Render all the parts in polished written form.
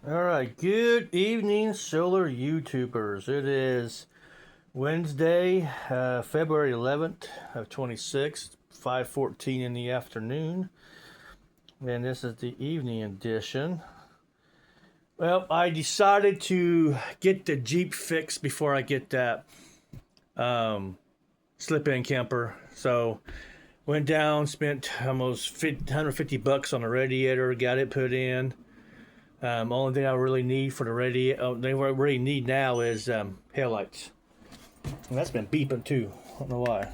All right, good evening, solar YouTubers. It is Wednesday, February 11th of 26, 5:14 in the afternoon, and this is the evening edition. Well, I decided to get the Jeep fixed before I get that slip-in camper. So went down, spent almost $150 on the radiator, got it put in. Only thing I really need for the radiator, they really need now is headlights. And that's been beeping too. I don't know why.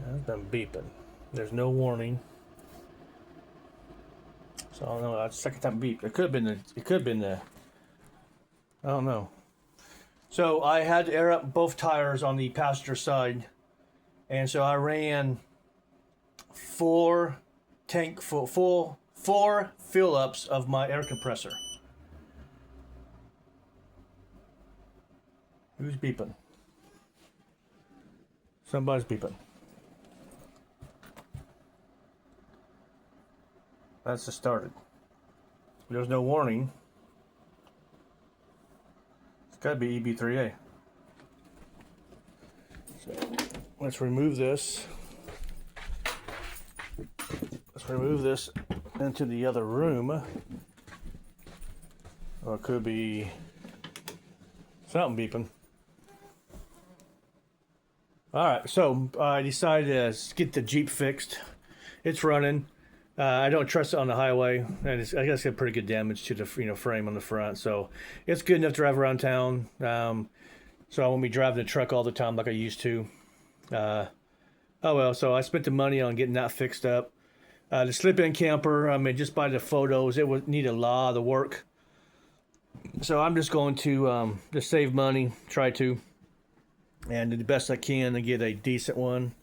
That's been beeping. There's no warning. So I don't know. That's the second time beep. It could have been the. It could have been the. I don't know. So I had to air up both tires on the passenger side, and so I ran four fill ups of my air compressor. Who's beeping? Somebody's beeping. That's just started. There's no warning. It's got to be EB3A. So let's remove this. Let's remove this into the other room. Or it could be something beeping. Alright, so I decided to get the Jeep fixed. It's running. I don't trust it on the highway, and I guess it got pretty good damage to the frame on the front, so it's good enough to drive around town. So I won't be driving the truck all the time like I used to. Oh well, so I spent the money on getting that fixed up. The slip-in camper, I mean, just by the photos, it would need a lot of work. So I'm just going to just save money, try to, and do the best I can to get a decent one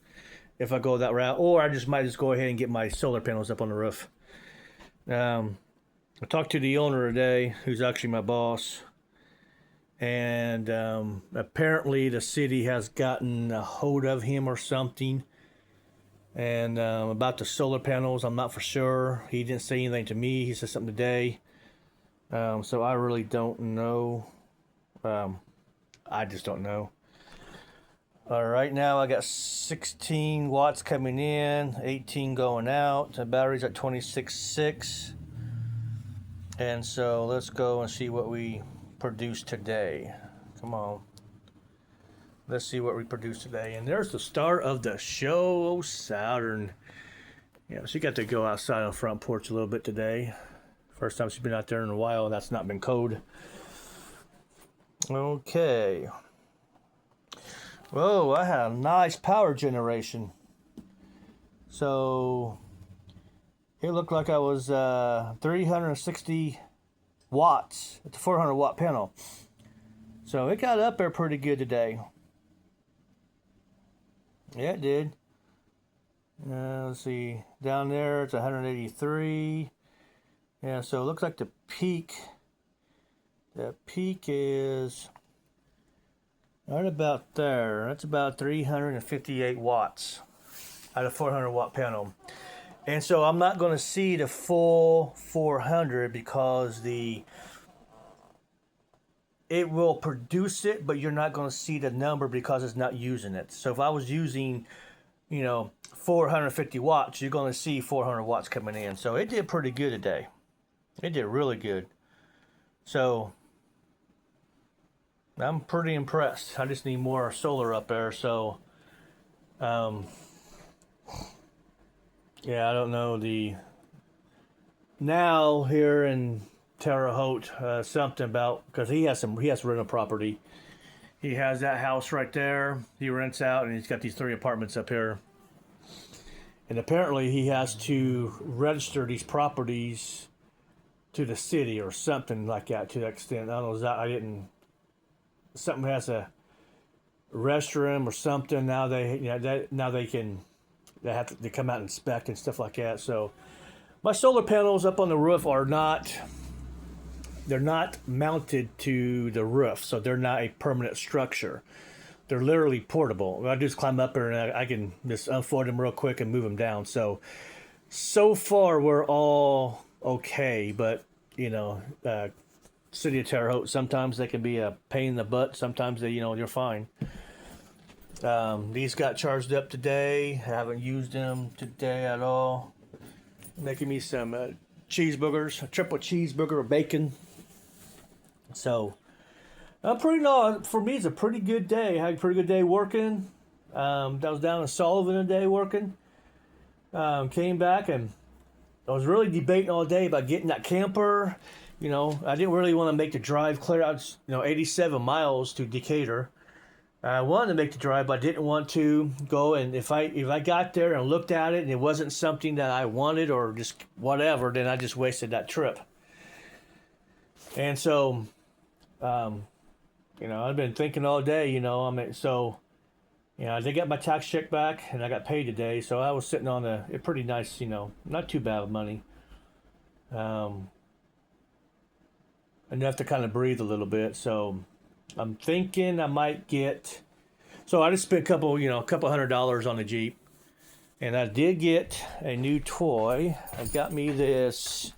if I go that route, or I might just go ahead and get my solar panels up on the roof. I talked to the owner today, who's actually my boss, and apparently the city has gotten a hold of him or something. And about the solar panels, I'm not for sure. He didn't say anything to me. He said something today. So I really don't know. I just don't know. Right now I got 16 watts coming in, 18 going out. The battery's at 26.6. And so let's go and see what we produce today. Come on. Let's see what we produce today. And there's the start of the show. Oh, Saturn. Yeah, she got to go outside on the front porch a little bit today. First time she's been out there in a while. That's not been cold. Okay. Whoa, I had a nice power generation. So it looked like I was 360 watts at the 400 watt panel. So it got up there pretty good today. Yeah, it did. Let's see. Down there it's 183. Yeah, so it looks like the peak is right about there. That's about 358 watts out of 400 watt panel. And so I'm not going to see the full 400 because it will produce it, but you're not going to see the number because it's not using it. So if I was using, 450 watts, you're going to see 400 watts coming in. So it did pretty good today. It did really good. So I'm pretty impressed. I just need more solar up there. So, yeah, I don't know now here in Terre Haute, something about, because he has rental property. He has that house right there. He rents out, and he's got these 3 apartments up here. And apparently, he has to register these properties to the city or something like that. To that extent, I don't know. Something has a restroom or something. Now they have to come out and inspect and stuff like that. So my solar panels up on the roof are not. They're not mounted to the roof, so they're not a permanent structure. They're literally portable. I just climb up there and I can just unfold them real quick and move them down. So so far we're all okay, but you know, City of Terre Haute, sometimes they can be a pain in the butt. Sometimes they, you're fine. These got charged up today. Haven't used them today at all. Making me some cheeseburgers, a triple cheeseburger with bacon. So I'm pretty for me it's a pretty good day. I had a pretty good day working. I was down in Sullivan today working. Came back and I was really debating all day about getting that camper. I didn't really want to make the drive clear out, 87 miles to Decatur. I wanted to make the drive, but I didn't want to go. And if I got there and looked at it and it wasn't something that I wanted or just whatever, then I just wasted that trip. And so, I've been thinking all day. I did get my tax check back and I got paid today, so I was sitting on a pretty nice, not too bad of money. Enough to kind of breathe a little bit. So I'm thinking I might get. So I just spent a couple $100 on the Jeep, and I did get a new toy. I got me this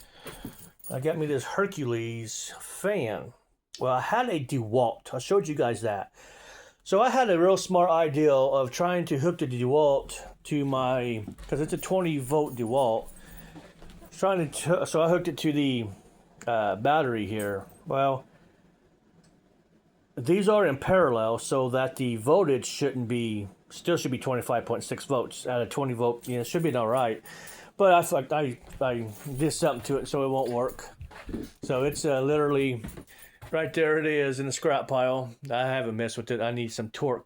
Hercules fan. Well, I had a DeWalt. I showed you guys that. So I had a real smart idea of trying to hook the DeWalt to because it's a 20-volt DeWalt. So I hooked it to the battery here. Well, these are in parallel so that the voltage still should be 25.6 volts out of 20 volt. It should be all right. But I thought I did something to it so it won't work. So it's literally right there. It is in the scrap pile. I haven't messed with it. I need some torque,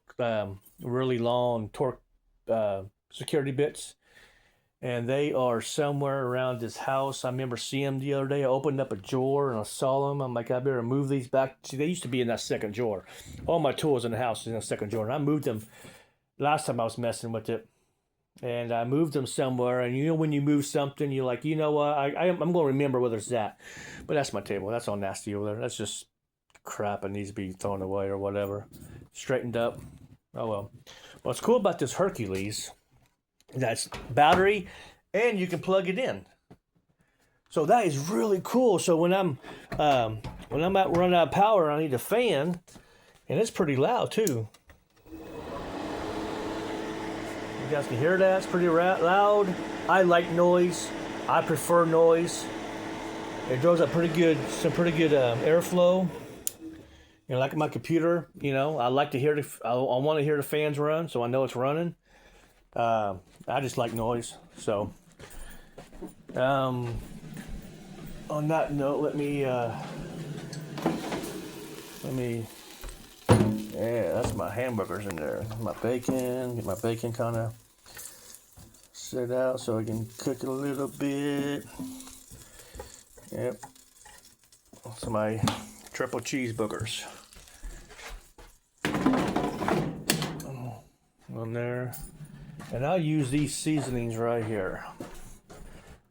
really long torque security bits. And they are somewhere around this house. I remember seeing them the other day. I opened up a drawer and I saw them. I'm like, I better move these back. See, they used to be in that second drawer. All my tools in the house is in the second drawer. And I moved them last time I was messing with it. And I moved them somewhere. And when you move something, you're like, you know what? I'm going to remember whether it's that. But that's my table. That's all nasty over there. That's just crap. It needs to be thrown away or whatever. Straightened up. Oh, well. What's cool about this Hercules, that's battery, and you can plug it in. So that is really cool. So when I'm out running out of power, I need a fan, and it's pretty loud too. You guys can hear that? It's pretty loud. I like noise. I prefer noise. It draws up some pretty good airflow. Like my computer, I like to hear I want to hear the fans run, so I know it's running. I just like noise. So, on that note, yeah, that's my hamburgers in there. My bacon, get my bacon kind of set out so I can cook it a little bit. Yep. So my triple cheeseburgers. On there. And I'll use these seasonings right here.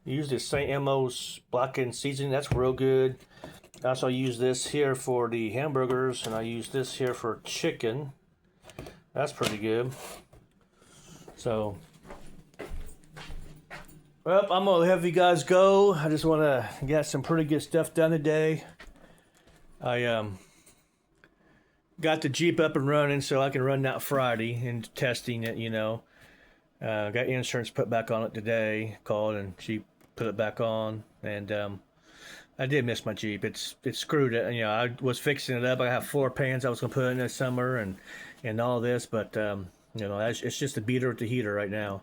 Use this St. Elmo's blackened seasoning. That's real good. I also use this here for the hamburgers, and I use this here for chicken. That's pretty good. So, well, I'm gonna have you guys go. I just want to get some pretty good stuff done today. I got the Jeep up and running so I can run that Friday and testing it. Got insurance put back on it today. Called and she put it back on, and I did miss my Jeep. It screwed it. I was fixing it up. I have 4 pans I was gonna put in this summer and all this, but it's just a beater with the heater right now.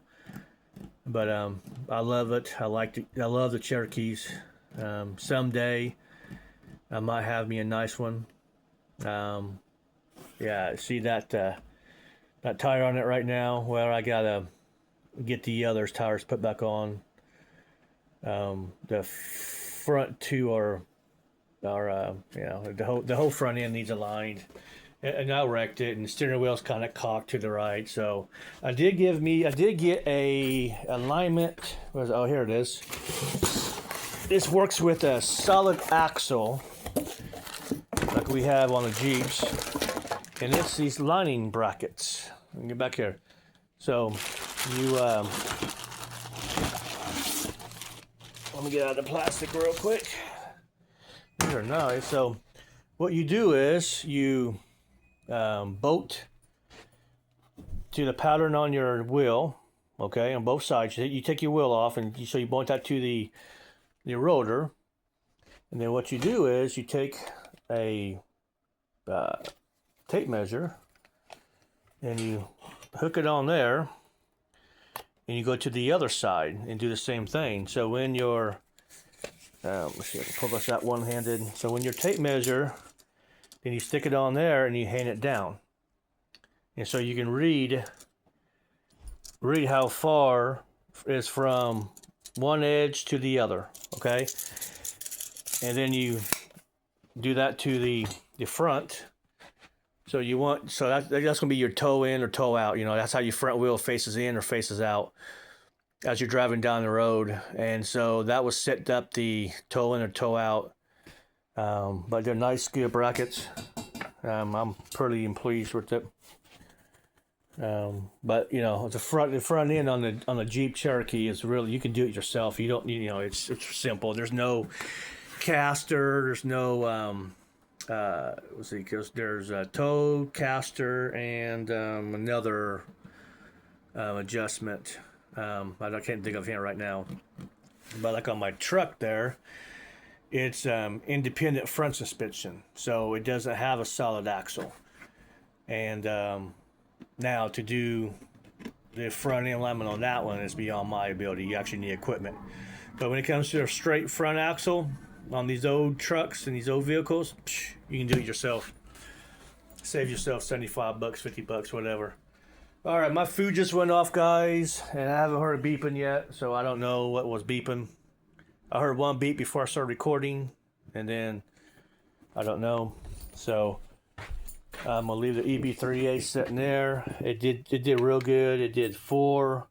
But I love it. I love the Cherokees. Someday I might have me a nice one. Yeah, see that tire on it right now? Well, I gotta get the other tires put back on. The front two are the whole front end needs aligned, and I wrecked it, and the steering wheel's kind of cocked to the right. So I did get a alignment. Here it is. This works with a solid axle like we have on the Jeeps. And it's these lining brackets. Let me get back here. So you Let me get out of the plastic real quick. These are nice. So what you do is you bolt to the pattern on your wheel, okay, on both sides. You take your wheel off, and so you bolt that to the rotor. And then what you do is you take a tape measure and you hook it on there, and you go to the other side and do the same thing. So when your let's see, I can pull this out one-handed. So when your tape measure, then you stick it on there and you hand it down, and so you can read how far is from one edge to the other. Okay, and then you do that to the front. So that's going to be your toe in or toe out. You know, that's how your front wheel faces in or faces out as you're driving down the road. And so that was set up the toe in or toe out. But they're nice, good brackets. I'm pretty pleased with it. But you know, the front end on the Jeep Cherokee is really, you can do it yourself. You don't need, you know, it's simple. There's no caster. There's no let's see, because there's a toe, caster, and another adjustment. I can't think of it right now. But like on my truck there, it's independent front suspension, so it doesn't have a solid axle. And now to do the front end alignment on that one is beyond my ability. You actually need equipment. But when it comes to a straight front axle on these old trucks and these old vehicles, you can do it yourself. Save yourself $75, $50, whatever. All right, my food just went off, guys, and I haven't heard it beeping yet, so I don't know what was beeping. I heard one beep before I started recording, and then I don't know. So I'm gonna leave the EB3A sitting there. It did real good. It did 4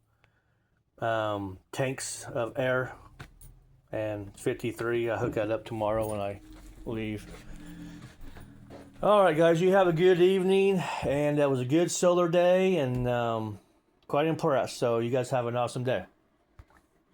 tanks of air and 53. I hook that up tomorrow when I leave. All right, guys, you have a good evening, and that was a good solar day, and quite impressed. So you guys have an awesome day.